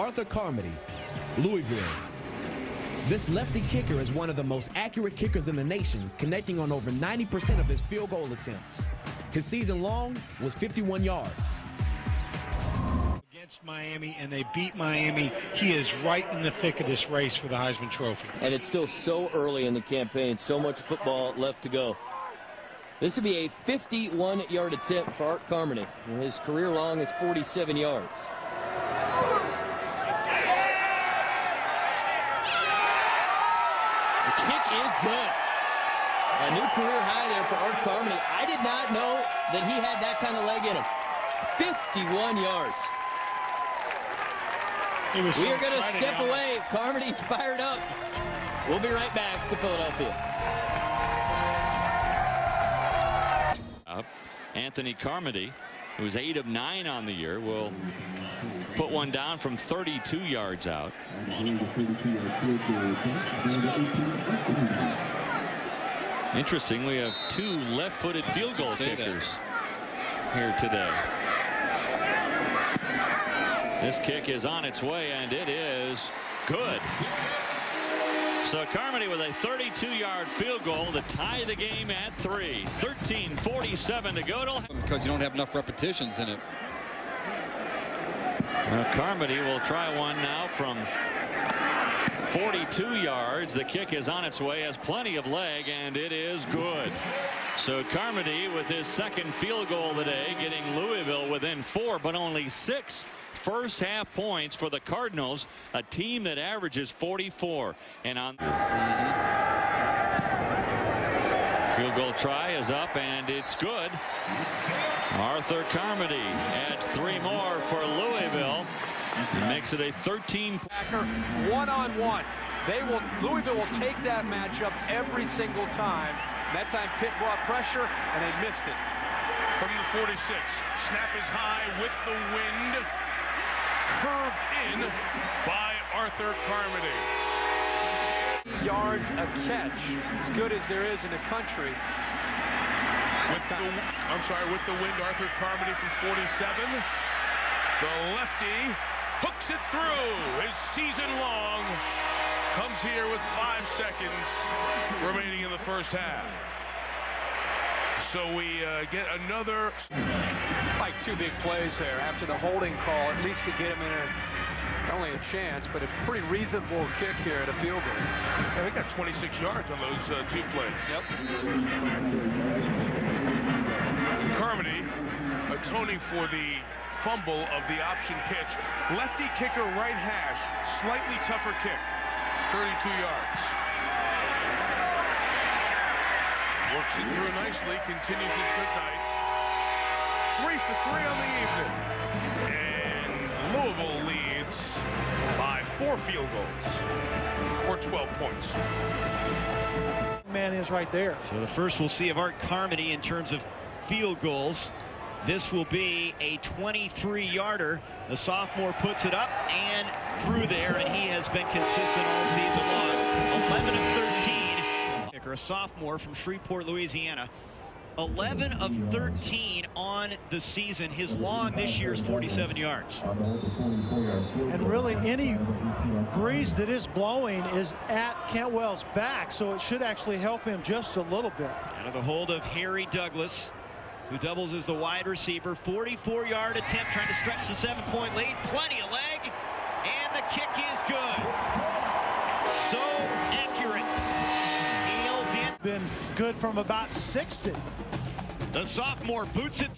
Arthur Carmody, Louisville. This lefty kicker is one of the most accurate kickers in the nation, connecting on over 90% of his field goal attempts. His season long was 51 yards. Against Miami, and they beat Miami. He is right in the thick of this race for the Heisman Trophy. And it's still so early in the campaign, so much football left to go. This would be a 51-yard attempt for Art Carmody. His career long is 47 yards. The kick is good. A new career high there for Art Carmody. I did not know that he had that kind of leg in him. 51 yards. We are going to step away. Carmody's fired up. We'll be right back to Philadelphia. Anthony Carmody, who's 8 of 9 on the year, will put one down from 32 yards out. Interesting, we have 2 left-footed field goal kickers here today. This kick is on its way, and it is good. So Carmody with a 32-yard field goal to tie the game at 3. 13:47 to go. Because you don't have enough repetitions in it. Carmody will try one now from 42 yards. The kick is on its way, has plenty of leg, and it is good. So Carmody with his second field goal today, getting Louisville within 4, but only 6 first half points for the Cardinals, a team that averages 44. And on field goal try is up, and it's good. Arthur Carmody adds 3 more for Louisville and makes it a 13. One-on-one. Louisville will take that matchup every single time. That time Pitt brought pressure, and they missed it. From the 46, snap is high with the wind. Curved in by Arthur Carmody. Yards a catch, as good as there is in the country. With the wind, Arthur Carmody from 47. The lefty hooks it through. His season long comes here with 5 seconds remaining in the first half. So we get another. Like 2 big plays there after the holding call, at least to get him in not only a chance, but a pretty reasonable kick here at a field goal. Yeah, they got 26 yards on those 2 plays. Yep. Carmody atoning for the fumble of the option pitch. Lefty kicker right hash, slightly tougher kick, 32 yards. Works it through nicely, continues his good night. 3 for 3 on the evening. And Louisville leads by 4 field goals, or 12 points. Man is right there. So the first we'll see of Art Carmody in terms of field goals. This will be a 23-yarder. The sophomore puts it up and through there, and he has been consistent all season long. 11 of 13. A sophomore from Shreveport, Louisiana. 11 of 13 on the season. His long this year is 47 yards. And really any breeze that is blowing is at Cantwell's back, so it should actually help him just a little bit. Out of the hold of Harry Douglas, who doubles as the wide receiver. 44-yard attempt, trying to stretch the 7-point lead. Plenty of leg, and the kick is good. So accurate. Been good from about 60. The sophomore boots it.